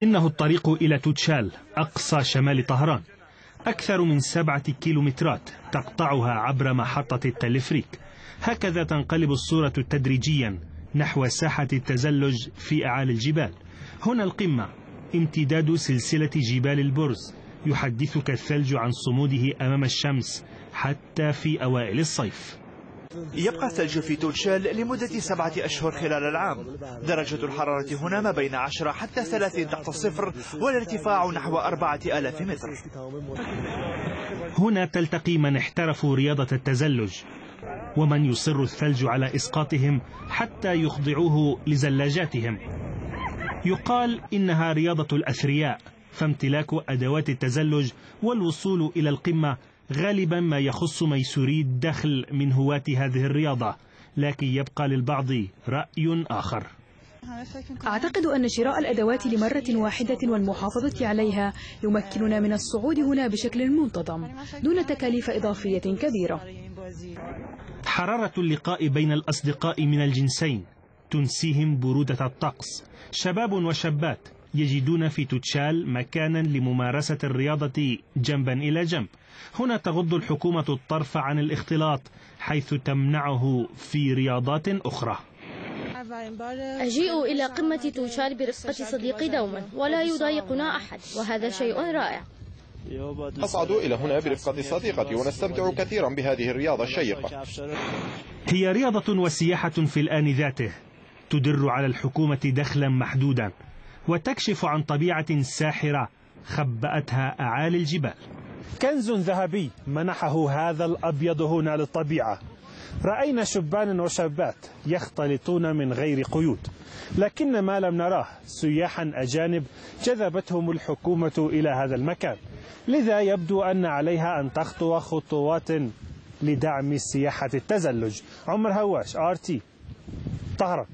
إنه الطريق إلى توتشال أقصى شمال طهران، أكثر من 7 كيلومترات تقطعها عبر محطة التلفريك. هكذا تنقلب الصورة تدريجيا نحو ساحة التزلج في أعالي الجبال. هنا القمة، امتداد سلسلة جبال البرز، يحدثك الثلج عن صموده أمام الشمس حتى في أوائل الصيف. يبقى الثلج في توتشال لمدة 7 أشهر خلال العام. درجة الحرارة هنا ما بين 10 حتى 30 تحت الصفر، والارتفاع نحو 4000 متر. هنا تلتقي من احترفوا رياضة التزلج ومن يصر الثلج على إسقاطهم حتى يخضعوه لزلاجاتهم. يقال إنها رياضة الأثرياء، فامتلاك أدوات التزلج والوصول إلى القمة غالبا ما يخص ميسوري الدخل من هواة هذه الرياضة، لكن يبقى للبعض رأي آخر. أعتقد أن شراء الأدوات لمرة واحدة والمحافظة عليها يمكننا من الصعود هنا بشكل منتظم دون تكاليف إضافية كبيرة. حرارة اللقاء بين الأصدقاء من الجنسين تنسيهم برودة الطقس. شباب وشابات يجدون في توتشال مكانا لممارسة الرياضة جنبا إلى جنب. هنا تغض الحكومة الطرف عن الاختلاط حيث تمنعه في رياضات أخرى. أجيء إلى قمة توتشال برفقة صديقي دوما، ولا يضايقنا أحد، وهذا شيء رائع. أصعد إلى هنا برفقة صديقتي ونستمتع كثيرا بهذه الرياضة الشيقة. هي رياضة وسياحة في الآن ذاته، تدر على الحكومة دخلا محدودا وتكشف عن طبيعة ساحرة خبأتها أعالي الجبال. كنز ذهبي منحه هذا الأبيض هنا للطبيعة. رأينا شبانا وشابات يختلطون من غير قيود، لكن ما لم نراه سياحا أجانب جذبتهم الحكومة إلى هذا المكان، لذا يبدو أن عليها أن تخطو خطوات لدعم سياحة التزلج. عمر هواش، RT، طهران.